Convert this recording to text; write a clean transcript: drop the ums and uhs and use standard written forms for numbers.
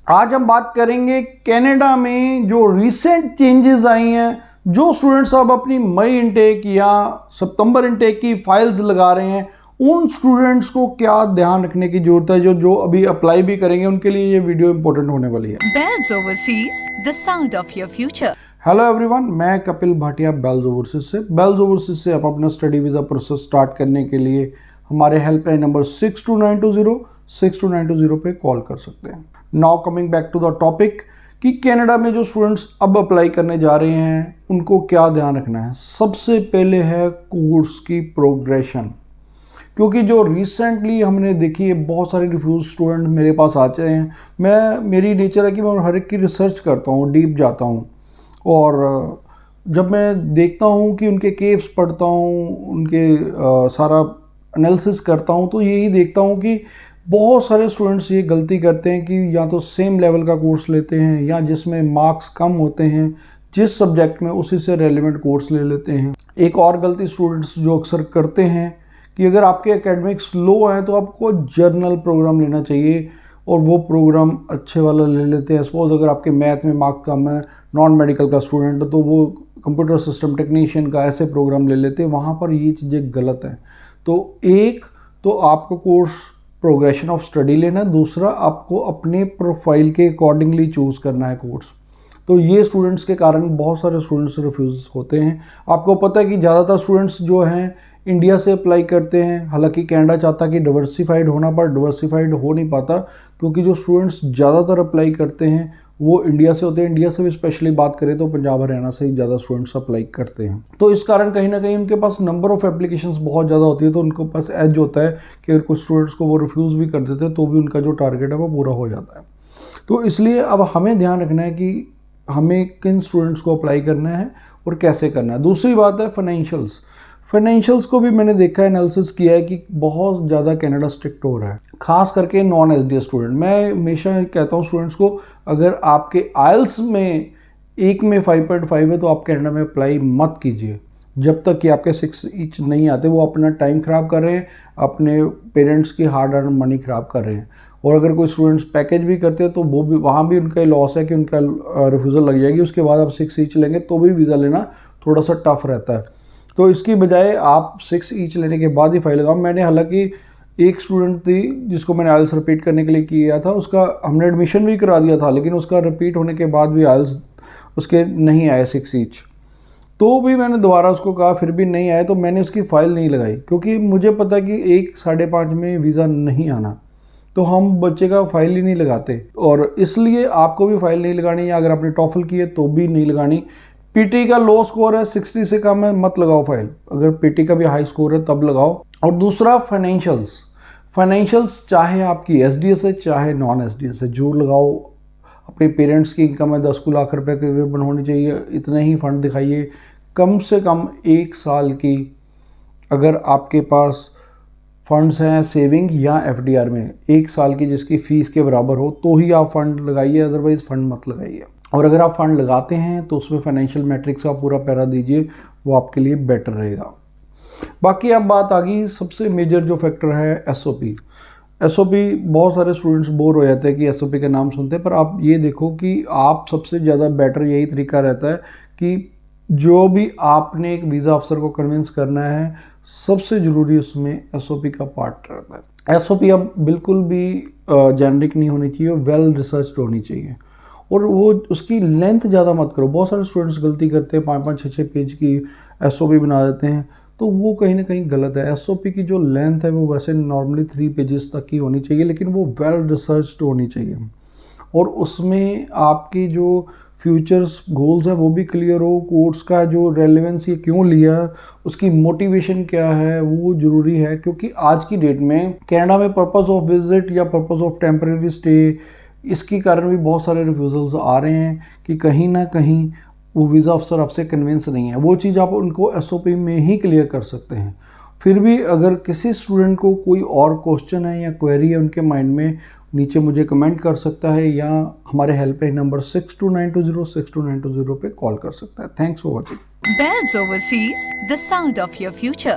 आज हम बात करेंगे कनाडा में जो रिसेंट चेंजेस आई हैं, जो स्टूडेंट्स अब अपनी मई इनटेक या सितंबर इनटेक की फाइल्स लगा रहे हैं, उन स्टूडेंट्स को क्या ध्यान रखने की जरूरत है। जो अभी अप्लाई भी करेंगे उनके लिए ये वीडियो इंपॉर्टेंट होने वाली है। Bells Overseas, the sound of your future. Hello everyone, मैं कपिल भाटिया बेल्स ओवरसीज से। बेल्स ओवरसीज से आप अपना स्टडी वीज़ा प्रोसेस स्टार्ट करने के लिए हमारे हेल्पलाइन नंबर 6292062920 पे कॉल कर सकते हैं। Now coming back to the topic कि कनाडा में जो स्टूडेंट्स अब अप्लाई करने जा रहे हैं उनको क्या ध्यान रखना है। सबसे पहले है कोर्स की प्रोग्रेशन, क्योंकि जो रिसेंटली हमने देखी है बहुत सारे रिफ्यूज स्टूडेंट मेरे पास आते हैं। मेरी नेचर है कि मैं हर एक की रिसर्च करता हूँ, डीप जाता हूँ, और जब मैं देखता हूँ कि उनके केस पढ़ता हूँ, उनके सारा एनालिसिस करता हूँ, तो यही देखता हूँ कि बहुत सारे स्टूडेंट्स ये गलती करते हैं कि या तो सेम लेवल का कोर्स लेते हैं या जिसमें मार्क्स कम होते हैं जिस सब्जेक्ट में उसी से रेलिवेंट कोर्स ले लेते हैं। एक और गलती स्टूडेंट्स जो अक्सर करते हैं कि अगर आपके एकेडमिक्स लो हैं तो आपको जर्नल प्रोग्राम लेना चाहिए और वो प्रोग्राम अच्छे वाला ले लेते हैं। सपोज अगर आपके मैथ में मार्क्स कम है, नॉन मेडिकल का स्टूडेंट, तो वो कंप्यूटर सिस्टम टेक्नीशियन का ऐसे प्रोग्राम ले लेते हैं। वहाँ पर ये चीज़ें गलत हैं। तो एक तो आपको कोर्स प्रोग्रेशन ऑफ स्टडी लेना है, दूसरा आपको अपने प्रोफाइल के अकॉर्डिंगली चूज़ करना है कोर्स। तो ये स्टूडेंट्स के कारण बहुत सारे स्टूडेंट्स रिफ्यूज़ होते हैं। आपको पता है कि ज़्यादातर स्टूडेंट्स जो हैं इंडिया से अप्लाई करते हैं। हालांकि कनाडा चाहता कि डाइवर्सिफाइड होना, पर डाइवर्सिफाइड हो नहीं पाता क्योंकि जो स्टूडेंट्स ज़्यादातर अप्लाई करते हैं वो इंडिया से होते हैं। इंडिया से भी स्पेशली बात करें तो पंजाब हरियाणा से ही ज़्यादा स्टूडेंट्स अप्लाई करते हैं। तो इस कारण कहीं ना कहीं उनके पास नंबर ऑफ़ एप्लीकेशंस बहुत ज़्यादा होती है, तो उनके पास एज होता है कि अगर कुछ स्टूडेंट्स को वो रिफ्यूज़ भी कर देते हैं तो भी उनका जो टारगेट है वो पूरा हो जाता है। तो इसलिए अब हमें ध्यान रखना है कि हमें किन स्टूडेंट्स को अप्लाई करना है और कैसे करना है। दूसरी बात है फाइनेंशियल्स को भी मैंने देखा है, एनालिसिस किया है कि बहुत ज़्यादा कनाडा स्ट्रिक्ट हो रहा है, खास करके नॉन एसडीएस स्टूडेंट। मैं हमेशा कहता हूँ स्टूडेंट्स को, अगर आपके आइल्स में 1 में 5.5 है तो आप कनाडा में अप्लाई मत कीजिए जब तक कि आपके 6 ईच नहीं आते। वो अपना टाइम ख़राब कर रहे हैं, अपने पेरेंट्स की हार्ड अर्न मनी ख़राब कर रहे हैं। और अगर कोई स्टूडेंट्स पैकेज भी करते हैं तो वो भी, वहाँ भी उनका लॉस है कि उनका रिफ्यूज़ल लग जाएगी। उसके बाद आप 6 ईच लेंगे तो भी वीज़ा लेना थोड़ा सा टफ रहता है। तो इसकी बजाय आप 6 ईच लेने के बाद ही फाइल लगाओ। मैंने हालांकि एक स्टूडेंट थी जिसको मैंने आइल्स रिपीट करने के लिए किया था, उसका हमने एडमिशन भी करा दिया था, लेकिन उसका रिपीट होने के बाद भी आइल्स उसके नहीं आए 6 ईच। तो भी मैंने दोबारा उसको कहा, फिर भी नहीं आए, तो मैंने उसकी फ़ाइल नहीं लगाई क्योंकि मुझे पता कि 1 साढ़े 5 में वीज़ा नहीं आना, तो हम बच्चे का फ़ाइल ही नहीं लगाते। और इसलिए आपको भी फ़ाइल नहीं लगानी, या अगर आपने टॉफल की है तो भी नहीं लगानी। पीटी का लो स्कोर है, 60 से कम है, मत लगाओ फाइल। अगर पीटी का भी हाई स्कोर है तब लगाओ। और दूसरा फाइनेंशियल्स चाहे आपकी एसडीएस है चाहे नॉन एसडीएस है, जो लगाओ। अपने पेरेंट्स की इनकम है 10 लाख रुपए करीबन होनी चाहिए, इतने ही फंड दिखाइए। कम से कम 1 साल की अगर आपके पास फंड्स हैं सेविंग या एफडीआर में, 1 साल की जिसकी फ़ीस के बराबर हो तो ही आप फंड लगाइए, अदरवाइज़ फंड मत लगाइए। और अगर आप फंड लगाते हैं तो उसमें फाइनेंशियल मैट्रिक्स का पूरा पैरा दीजिए, वो आपके लिए बेटर रहेगा। बाकी अब बात आ गई, सबसे मेजर जो फैक्टर है एसओपी। बहुत सारे स्टूडेंट्स बोर हो जाते हैं कि एसओपी का नाम सुनते हैं, पर आप ये देखो कि आप सबसे ज़्यादा बेटर यही तरीका रहता है कि जो भी आपने एक वीज़ा अफसर को कन्विंस करना है, सबसे ज़रूरी उसमें एसओपी का पार्ट रहता है। एसओपी अब बिल्कुल भी जेनरिक नहीं होनी चाहिए, वेल रिसर्च्ड होनी चाहिए। और वो उसकी लेंथ ज़्यादा मत करो। बहुत सारे स्टूडेंट्स गलती करते हैं, 5-5, 6-6 पेज की एसओपी बना देते हैं, तो वो कहीं ना कहीं गलत है। एसओपी की जो लेंथ है वो वैसे नॉर्मली 3 पेजेस तक की होनी चाहिए, लेकिन वो वेल रिसर्च्ड होनी चाहिए। और उसमें आपकी जो फ्यूचर्स गोल्स है वो भी क्लियर हो, कोर्स का जो रेलेवेंस ये क्यों लिया, उसकी मोटिवेशन क्या है, वो ज़रूरी है। क्योंकि आज की डेट में कनाडा में पर्पस ऑफ विजिट या पर्पस ऑफ टेम्परेरी स्टे, इसके कारण भी बहुत सारे रिफ्यूज़ल्स आ रहे हैं कि कहीं ना कहीं वो वीज़ा अफसर आपसे कन्विंस नहीं है। वो चीज़ आप उनको एसओपी में ही क्लियर कर सकते हैं। फिर भी अगर किसी स्टूडेंट को कोई और क्वेश्चन है या क्वेरी है उनके माइंड में, नीचे मुझे कमेंट कर सकता है या हमारे हेल्पलाइन नंबर 6292062920 पे कॉल कर सकता है। Thanks for watching. Bells Overseas, the sound of your future.